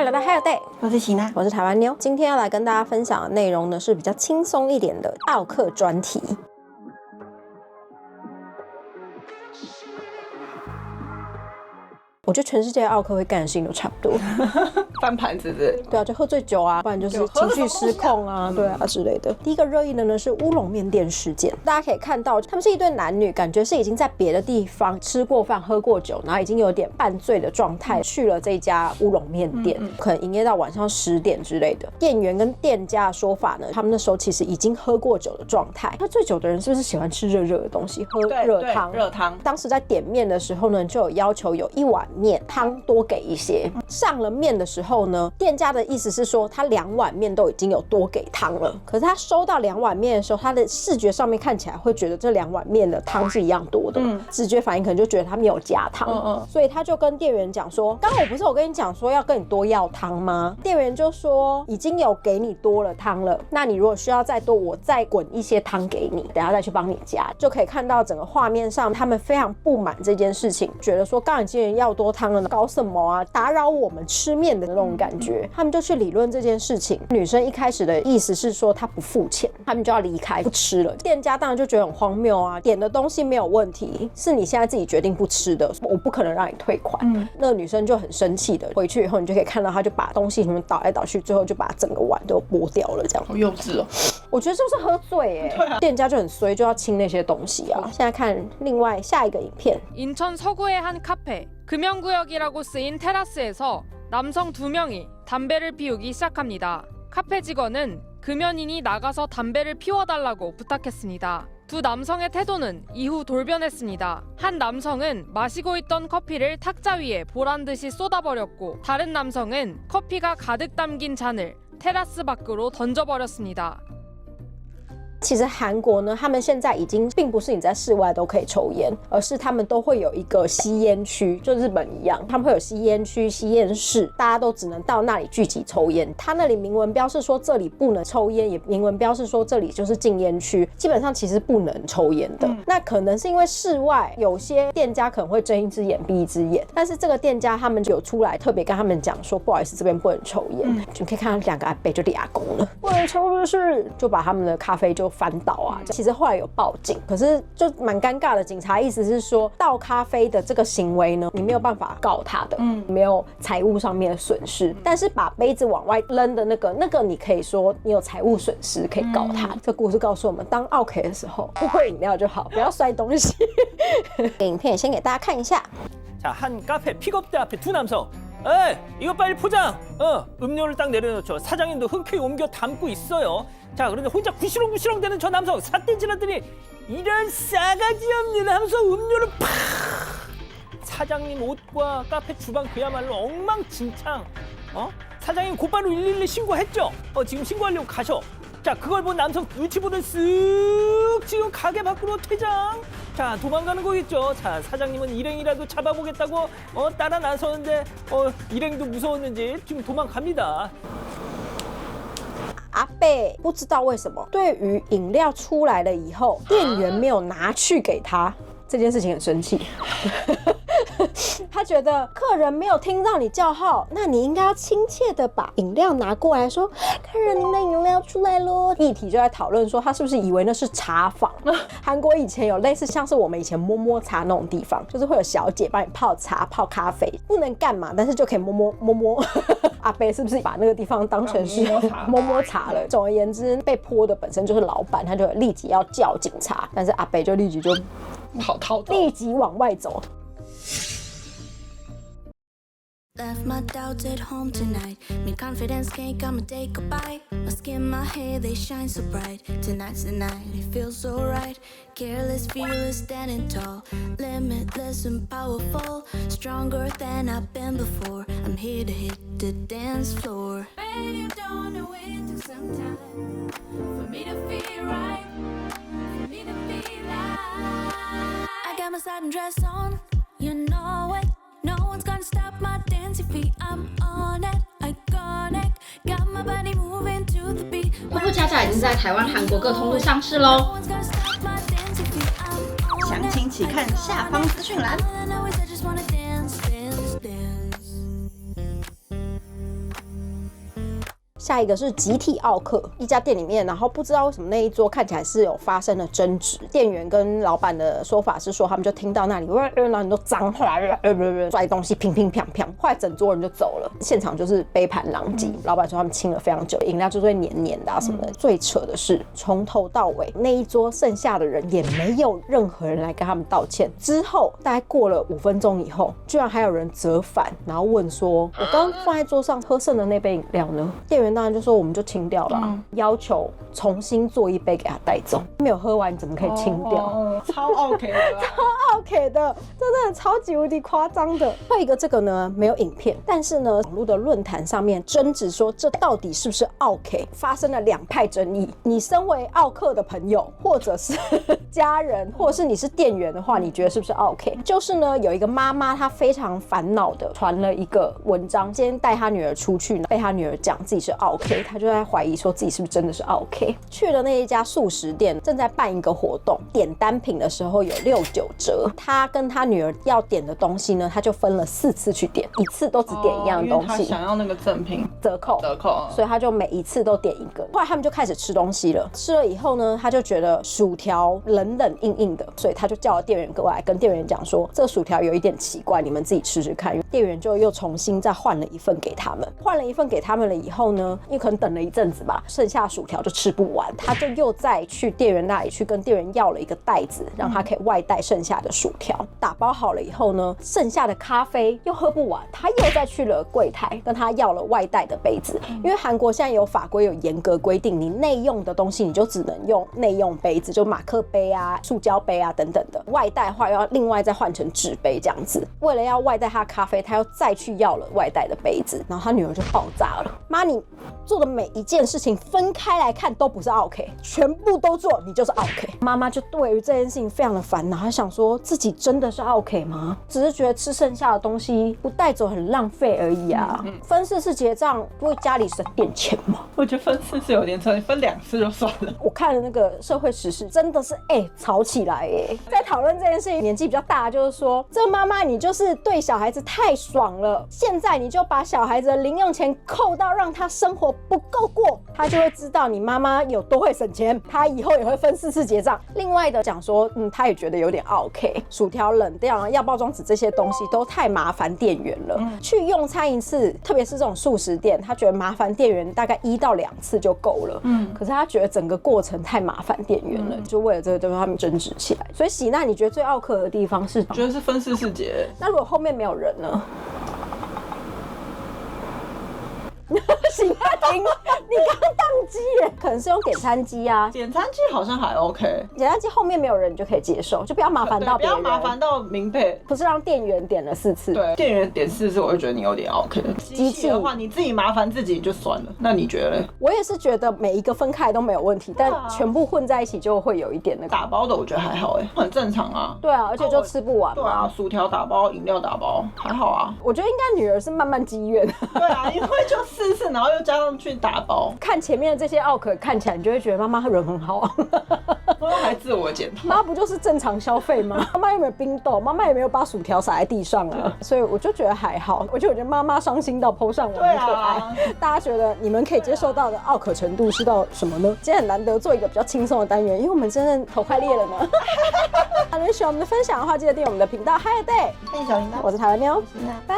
迎来到 Hair Day， 我是喜娜，我是台湾妞。今天要来跟大家分享的内容呢，是比较轻松一点的奥客专题。我觉得全世界的奥客会干的事情都差不多，翻盘子的，对啊，就喝醉酒啊，不然就是情绪失控啊，对啊之类的。第一个热议的呢是乌龙面店事件，大家可以看到，他们是一对男女，感觉是已经在别的地方吃过饭、喝过酒，然后已经有点半醉的状态，去了这家乌龙面店，可能营业到晚上10点之类的。店员跟店家的说法呢，他们那时候其实已经喝过酒的状态。喝醉酒的人是不是喜欢吃热热的东西，喝热汤？热汤。当时在点面的时候呢，就有要求有1碗面，汤多给一些。上了面的时候呢，店家的意思是说他2碗面都已经有多给汤了，可是他收到2碗面的时候，他的视觉上面看起来会觉得这2碗面的汤是一样多的，直觉反应可能就觉得他没有加汤，所以他就跟店员讲说，刚刚我不是有跟你讲说要跟你多要汤吗？店员就说已经有给你多了汤了，那你如果需要再多，我再滚一些汤给你，等下再去帮你加。就可以看到整个画面上他们非常不满这件事情，觉得说刚已经要多汤了，搞什么啊，打扰我们吃面的那种感觉。他们就去理论这件事情。女生一开始的意思是说她不付钱，他们就要离开不吃了。店家当然就觉得很荒谬啊，点的东西没有问题，是你现在自己决定不吃的，我不可能让你退款。那个女生就很生气的回去以后，你就可以看到她就把东西什么倒来倒去，最后就把整个碗都剥掉了，这样。好幼稚哦！我觉得就是喝醉哎、对啊，店家就很衰，就要清那些东西啊。现在看另外下一个影片， 인천 서구의 한 카페, 금연구역이라고 쓰인 테라스에서 남성 2명이 담배를 피우기 시작합니다. 카페 직원은 금연인이 나가서 담배를 피워달라고 부탁했습니다. 두 남성의 태도는 이후 돌변했습니다. 한 남성은 마시고 있던 커피를 탁자 위에 보란듯이 쏟아버렸고, 다른 남성은 커피가 가득 담긴 잔을 테라스 밖으로 던져버렸습니다. 其实韩国呢，他们现在已经并不是你在室外都可以抽烟，而是他们都会有一个吸烟区，就日本一样，他们会有吸烟区、吸烟室，大家都只能到那里聚集抽烟。他那里明文标示说这里不能抽烟，也明文标示说这里就是禁烟区，基本上其实不能抽烟的。那可能是因为室外有些店家可能会睁一只眼闭一只眼，但是这个店家他们就有出来特别跟他们讲说，不好意思，这边不能抽烟。你可以看到2个阿伯就俩公了，不能抽的是，就把他们的咖啡就翻倒啊！其实后来有报警，可是就蛮尴尬的。警察意思是说，倒咖啡的这个行为呢，你没有办法告他的，没有财务上面的损失。但是把杯子往外扔的那个你可以说你有财务损失，可以告他。这故事告诉我们，当 OK 的时候，不喝饮料就好，不要摔东西。影片先给大家看一下。 자, 한 카페 픽업대 앞에 2 남성. 에이, 이거 빨리 포장. 음료를 딱 내려놓죠. 사장님도 흔쾌히 옮겨 담고 있어요. 자, 그런데 혼자 구시렁구시렁 대는 저 남성 삿대질하더니 이런 싸가지 없는 남성 음료를 팍! 사장님 옷과 카페 주방 그야말로 엉망진창. 사장님 곧바로 112 신고했죠. 지금 신고하려고 가셔. 자, 그걸 본 남성 눈치 보던 쓱 지금 가게 밖으로 퇴장. 자, 도망가는 거겠죠. 자, 사장님은 일행이라도 잡아보겠다고 따라 나서는데 일행도 무서웠는지 지금 도망갑니다. 阿贝不知道为什么，对于饮料出来了以后，店员没有拿去给他，这件事情很生气。他觉得客人没有听到你叫号，那你应该要亲切的把饮料拿过来说，客人您的饮料出来咯。议题就在讨论说，他是不是以为那是茶坊？韩国以前有类似像是我们以前摸摸茶那种地方，就是会有小姐帮你泡茶、泡咖啡，不能干嘛，但是就可以摸摸。阿贝是不是把那个地方当成是摸摸茶了？总而言之，被泼的本身就是老板，他就立即要叫警察，但是阿贝就立即就逃走，立即往外走。 Left my doubts at home tonight. Me confidence can't come and take a bite. My skin, my hair, they shine so bright. Tonight's the night, it feels so right. Careless, fearless, standing tall. Limitless and powerful. Stronger than I've been before. I'm here to hit the dance floor. Baby, you don't know it took some time for me to feel right. For me to feel like I got my satin dress on. You know it. No one's gonna stop my dancing feet. I'm on it, iconic. Got my body moving to the beat. 波波恰恰已经在台湾、韩国各通路上市喽。详情请看下方资讯栏。下一个是集体奥客，一家店里面，然后不知道为什么那一桌看起来是有发生了争执，店员跟老板的说法是说他们就听到那里然后很多脏话，摔东西，乒乒乓乓，后来整桌人就走了，现场就是杯盘狼藉。老板说他们清了非常久，饮料就是会黏黏的什么的。最扯的是从头到尾那一桌剩下的人也没有任何人来跟他们道歉。之后大概过了5分钟以后，居然还有人折返，然后问说：“我刚刚放在桌上喝剩的那杯饮料呢？”店员当然就说：“我们就清掉了，要求重新做一杯给他带走。没有喝完你怎么可以清掉？”超 OK 的，超 OK 的，真的超级无敌夸张的。还有一个这个呢没有影片，但是呢网络的论坛上面争执说这到底是不是 OK， 发生了2派争议。你身为奥客的朋友，或者是家人，或者是你是店员的话，你觉得是不是 OK？ 就是呢有一个妈妈她非常烦恼的传了一个文章，今天带她女儿出去呢，被她女儿讲自己是 OK， 她就在怀疑说自己是不是真的是 OK。去了那一家素食店，正在办一个活动，点单品的时候有69折。她跟她女儿要点的东西呢，她就分了4次去点，一次都只点一样的东西，因为她想要那个赠品折扣，所以她就每一次都点一个。后来他们就开始吃东西了，吃了以后呢，她就觉得薯条冷冷硬硬的，所以她就叫了店员过来，跟店员讲说这薯条有一点奇怪，你们自己吃吃看。店员就又重新再换了一份给他们，换了一份给他们了以后呢，因为可能等了一阵子吧，剩下薯条就吃不完，他就又再去店员那里去跟店员要了一个袋子，让他可以外带剩下的薯条。打包好了以后呢，剩下的咖啡又喝不完，他又再去了柜台跟他要了外带的杯子。因为韩国现在有法规有严格规定，你内用的东西你就只能用内用杯子，就马克杯啊、塑胶杯啊等等的，外带的话要另外再换成纸杯这样子。为了要外带他的咖啡，他又再去要了外带的杯子，然后他女儿就爆炸了。妈，你做的每一件事情分开来看都不是 OK， 全部都做你就是 OK。妈妈就对于这件事情非常的烦恼，她想说自己真的是 OK 吗？只是觉得吃剩下的东西不带走很浪费而已啊。分4次结账，为家里省点钱嘛。我觉得分4次有点扯，你分2次就算了。我看了那个社会时事，真的是吵起来在讨论这件事情。年纪比较大就是说，这妈妈你就是对小孩子太爽了，现在你就把小孩子的零用钱扣到让他生活不够过，他就会知道你妈妈有多会省钱，他以后也会分4次结账。另外的讲说，他也觉得有点 OK， 薯条冷掉、要包装纸这些东西都太麻烦店员了。去用餐一次，特别是这种素食店，他觉得麻烦店员大概1到2次就够了。可是他觉得整个过程太麻烦店员了，就为了这个就他们争执起来。所以喜娜，你觉得最奥客的地方是？我觉得是分4次结。那如果后面没有人呢？行啊，停！你刚宕机耶，可能是用点餐机啊。点餐机好像还 OK， 点餐机后面没有人你就可以接受，就不要麻烦到别人，不要麻烦到民配。不是让店员点了4次，对，店员点4次，我就觉得你有点 OK。机器的话，你自己麻烦自己就算了。那你觉得嘞？我也是觉得每一个分开都没有问题，但全部混在一起就会有一点那个。打包的我觉得还好很正常啊。对啊，而且就吃不完嘛。对啊，薯条打包，饮料打包，还好啊。我觉得应该女儿是慢慢积怨。对啊，因为就4次，然后又加上去打包。看前面的这些奥客，看起来你就会觉得妈妈人很好啊。妈妈还自我检讨，妈不就是正常消费吗？妈妈有没有冰豆？妈妈有没有把薯条撒在地上啊？所以我就觉得还好。我觉得妈妈伤心到 po 上我很可爱。大家觉得你们可以接受到的奥可程度是到什么呢？今天很难得做一个比较轻松的单元，因为我们真的头快裂了呢。如果喜欢我们的分享的话，记得订阅我们的频道。Hi Day， 欢迎小铃铛，我是台湾妞，拜。